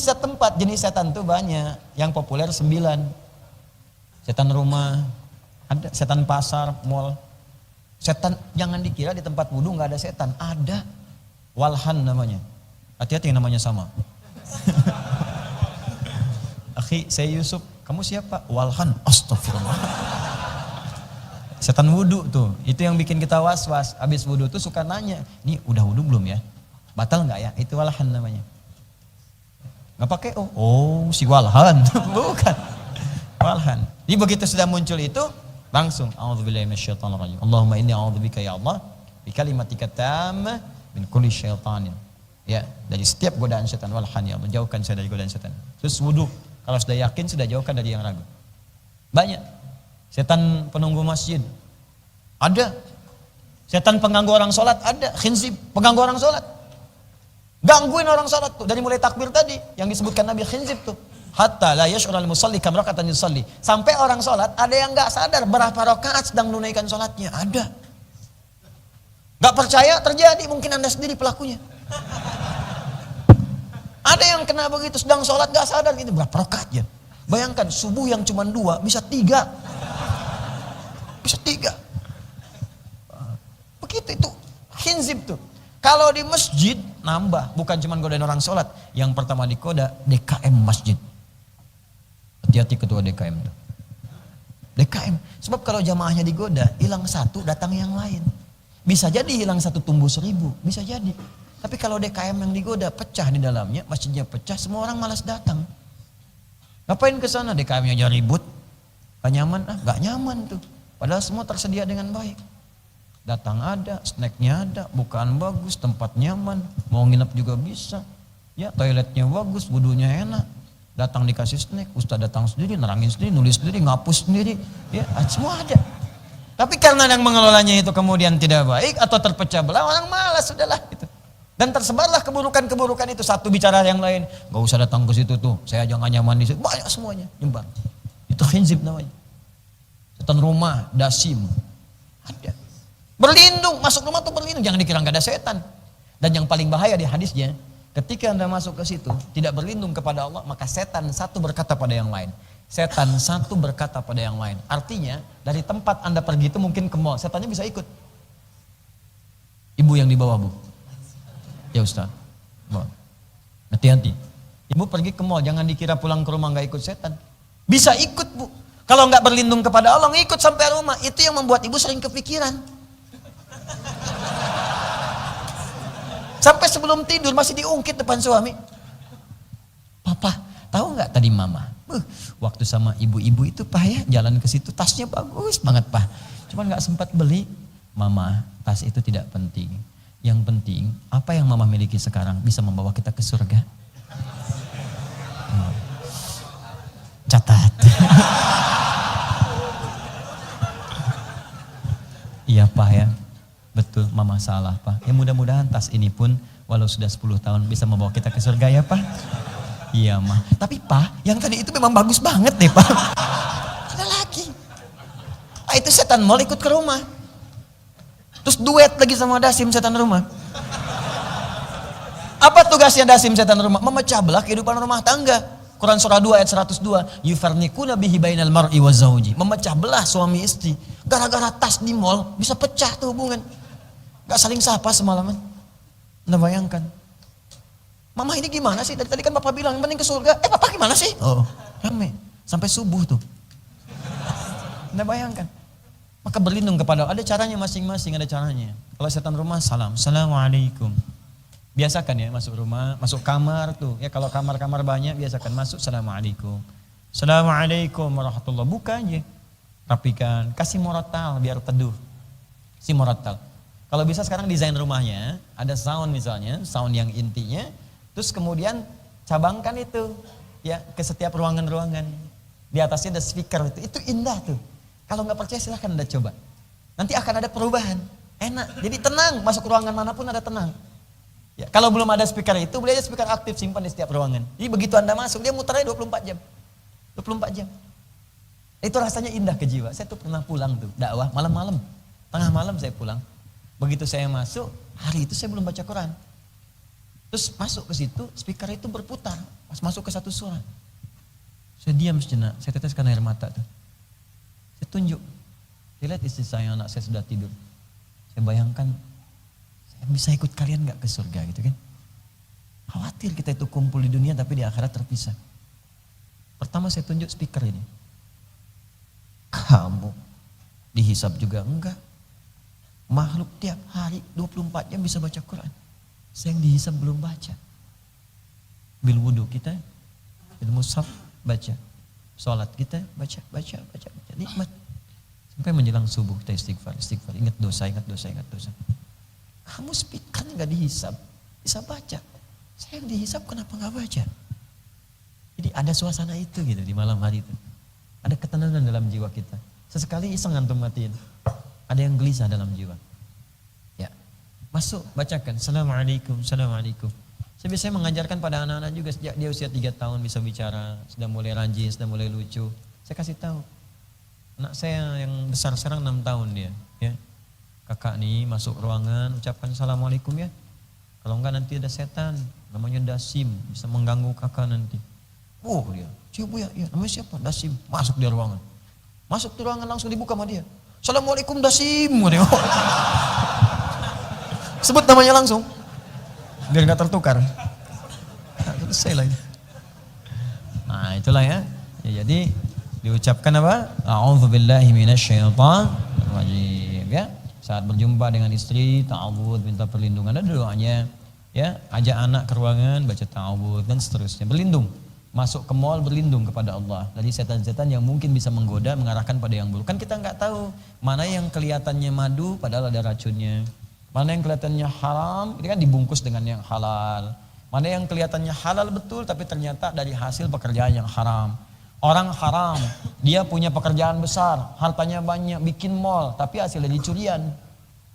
di setiap tempat jenis setan tuh banyak. Yang populer 9. Setan rumah, ada setan pasar, mall. Setan, jangan dikira di tempat wudhu nggak ada setan, ada. Walhan namanya. Hati-hati yang namanya sama. Akhi, saya Yusuf. Kamu siapa? Walhan. Astagfirullah. Setan wudhu tuh, itu yang bikin kita was-was. Habis wudhu tuh suka nanya, ini udah wudhu belum ya? Batal nggak ya? Itu walhan namanya. Nggak pakai oh si walhan. Bukan. Walhan. Jadi begitu sudah muncul itu, langsung a'udzubillahi minasyaitonirrajim. Allahumma inni a'udzubika ya Allah bi kalimatika tammah min kulli syaitanin. Ya, dari setiap godaan setan, walhan ya Allah, jauhkan saya dari godaan setan. Terus wudu, kalau sudah yakin sudah jauhkan dari yang ragu. Banyak. Setan penunggu masjid ada. Setan pengganggu orang sholat ada. Khinzib pengganggu orang sholat, gangguin orang sholat tuh dari mulai takbir tadi yang disebutkan Nabi, khinzib tuh. Hatta la yash'urul musalli kam raka'atan yusalli. Sampai orang sholat ada yang nggak sadar berapa rakaat sedang menunaikan sholatnya, ada. Nggak percaya terjadi, mungkin Anda sendiri pelakunya. Ada yang kena begitu, sedang sholat nggak sadar gitu berapa rakaat ya. Bayangkan subuh yang cuma 2 bisa 3. Bisa 3. Begitu itu khinzib tuh. Kalau di masjid nambah, bukan cuma godain orang sholat. Yang pertama dikoda DKM masjid. Hati-hati ketua DKM tuh. DKM. Sebab kalau jamaahnya digoda, hilang 1 datang yang lain. Bisa jadi hilang 1 tumbuh 1000, bisa jadi. Tapi kalau DKM yang digoda pecah di dalamnya, masjidnya pecah, semua orang malas datang. Ngapain ke sana? DKM-nya aja ribut. Gak nyaman, gak nyaman tuh. Padahal semua tersedia dengan baik. Datang ada, snacknya ada, bukaan bagus, tempat nyaman, mau nginep juga bisa. Ya, toiletnya bagus, wudunya enak. Datang dikasih snack, ustaz datang sendiri, nerangin sendiri, nulis sendiri, ngapus sendiri. Ya, semua ada. Tapi karena yang mengelolanya itu kemudian tidak baik atau terpecah belah, orang malas sudahlah gitu. Dan tersebarlah keburukan-keburukan itu, satu bicara yang lain, gak usah datang ke situ tuh, saya aja gak nyaman di situ, banyak semuanya nyebar. Itu khinzib namanya. Setan rumah, dasim, ada. Berlindung, masuk rumah tuh berlindung, jangan dikira gak ada setan. Dan yang paling bahaya di hadisnya, ketika Anda masuk ke situ, tidak berlindung kepada Allah, maka setan satu berkata pada yang lain. Setan satu berkata pada yang lain. Artinya, dari tempat Anda pergi itu mungkin ke mall, setannya bisa ikut. Ibu yang di bawah, Bu. Ya Ustaz, hati-hati. Ibu pergi ke mall, jangan dikira pulang ke rumah gak ikut setan. Bisa ikut, Bu. Kalau nggak berlindung kepada Allah, ngikut sampai rumah. Itu yang membuat ibu sering kepikiran. Sampai sebelum tidur masih diungkit depan suami. Papa, tahu nggak tadi mama? Waktu sama ibu-ibu itu Pak ya, jalan ke situ tasnya bagus banget Pak. Cuman nggak sempat beli. Mama, tas itu tidak penting. Yang penting, apa yang mama miliki sekarang bisa membawa kita ke surga. Catat. Iya Pak ya, betul mama salah Pak. Ya mudah-mudahan tas ini pun walau sudah 10 tahun bisa membawa kita ke surga ya Pak. Iya mah. Tapi Pak, yang tadi itu memang bagus banget deh Pak. Ada lagi. Itu setan mall ikut ke rumah. Terus duet lagi sama dasim setan rumah. Apa tugasnya dasim setan rumah? Memecah belah kehidupan rumah tangga. Quran surah 2 ayat 102, yufarniquna bihi bainal mar'i wa zauji. Memecah belah suami istri. Gara-gara tas di mall bisa pecah tuh hubungan. Gak saling sapa semalaman. Anda bayangkan. Mama ini gimana sih? Dari tadi kan Papa bilang yang penting ke surga. Papa gimana sih? Oh, rame. Sampai subuh tuh. Anda bayangkan. Maka berlindung kepada Allah. Ada caranya masing-masing, ada caranya. Kalau setan rumah, salam. Assalamualaikum. Biasakan ya masuk rumah, masuk kamar tuh. Ya kalau kamar-kamar banyak biasakan masuk Assalamualaikum. Assalamualaikum warahmatullahi. Buka aja. Rapikan, kasih moratal biar teduh. Si moratal. Kalau bisa sekarang desain rumahnya, ada sound misalnya, sound yang intinya, terus kemudian cabangkan itu ya ke setiap ruangan-ruangan. Di atasnya ada speaker itu indah tuh. Kalau nggak percaya silahkan Anda coba. Nanti akan ada perubahan. Enak. Jadi tenang, masuk ruangan manapun ada tenang. Ya, kalau belum ada speaker itu, beli aja speaker aktif simpan di setiap ruangan. Jadi begitu Anda masuk, dia muternya 24 jam. 24 jam. Itu rasanya indah ke jiwa. Saya tuh pernah pulang tuh, dakwah malam-malam. Tengah malam saya pulang. Begitu saya masuk, hari itu saya belum baca Quran. Terus masuk ke situ, speaker itu berputar. Pas masuk ke satu suara. Saya diam sejenak, saya teteskan air mata tuh. Saya tunjuk. Saya lihat istri saya, anak saya sudah tidur. Saya bayangkan, saya bisa ikut kalian gak ke surga gitu kan. Khawatir kita itu kumpul di dunia tapi di akhirat terpisah. Pertama saya tunjuk speaker ini. Kamu dihisab juga enggak. Makhluk tiap hari 24 jam bisa baca Quran. Saya yang dihisab belum baca. Bil wudu kita, bil mushaf baca. Salat kita baca. Nikmat. Sampai menjelang subuh kita istighfar. Ingat dosa. Kamu speaker enggak dihisab, bisa baca. Saya yang dihisab kenapa enggak baca? Jadi ada suasana itu gitu di malam hari itu. Ada ketenangan dalam jiwa kita. Sesekali iseng antum matiin. Ada yang gelisah dalam jiwa. Ya. Masuk, bacakan. Assalamualaikum. Saya biasanya mengajarkan pada anak-anak juga sejak dia usia 3 tahun bisa bicara, sudah mulai rajin, sudah mulai lucu. Saya kasih tahu. Anak saya yang besar sekarang 6 tahun dia, ya. Kakak nih masuk ruangan, ucapkan Assalamualaikum ya. Kalau enggak nanti ada setan, namanya Dasim, bisa mengganggu kakak nanti. Oh dia, siapa ya? Namanya siapa? Dasim. Masuk di ruangan. Masuk di ruangan langsung dibuka sama dia. Assalamualaikum Dasim. Sebut namanya langsung. Biar gak tertukar. Selesai lagi. Nah itulah ya. Jadi diucapkan apa? A'udzubillahi minasyaitonirrajim ya. Saat berjumpa dengan istri, ta'awudz, minta perlindungan, ada doanya. Ya, ajak anak ke ruangan, baca ta'awudz dan seterusnya. Berlindung. Masuk ke mall berlindung kepada Allah dari setan-setan yang mungkin bisa menggoda, mengarahkan pada yang buruk. Kan kita nggak tahu mana yang kelihatannya madu padahal ada racunnya. Mana yang kelihatannya haram, ini kan dibungkus dengan yang halal. Mana yang kelihatannya halal betul tapi ternyata dari hasil pekerjaan yang haram. Orang haram, dia punya pekerjaan besar, hartanya banyak, bikin mall, tapi hasilnya curian.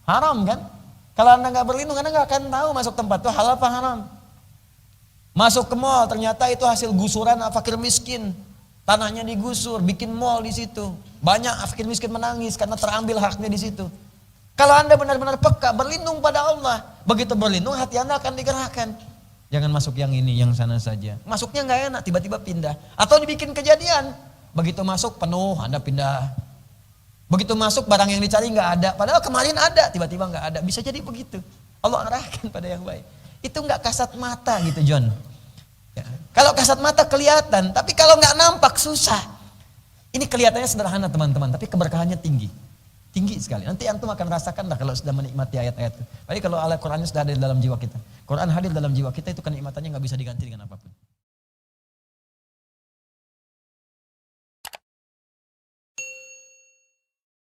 Haram kan? Kalau Anda nggak berlindung, Anda nggak akan tahu masuk tempat itu halal apa haram. Masuk ke mall, ternyata itu hasil gusuran fakir miskin. Tanahnya digusur, bikin mall di situ. Banyak fakir miskin menangis karena terambil haknya di situ. Kalau Anda benar-benar peka, berlindung pada Allah. Begitu berlindung, hati Anda akan digerakkan. Jangan masuk yang ini, yang sana saja. Masuknya nggak enak, tiba-tiba pindah. Atau dibikin kejadian. Begitu masuk penuh, Anda pindah. Begitu masuk barang yang dicari nggak ada. Padahal kemarin ada, tiba-tiba nggak ada. Bisa jadi begitu. Allah arahkan pada yang baik. Itu nggak kasat mata gitu John. Ya. Kalau kasat mata kelihatan, tapi kalau nggak nampak susah. Ini kelihatannya sederhana teman-teman, tapi keberkahannya tinggi. Tinggi sekali. Nanti antum akan rasakan lah kalau sudah menikmati ayat-ayat itu. Jadi kalau Al-Qurannya sudah ada di dalam jiwa kita. Quran hadir dalam jiwa kita itu kenikmatannya nggak bisa diganti dengan apapun.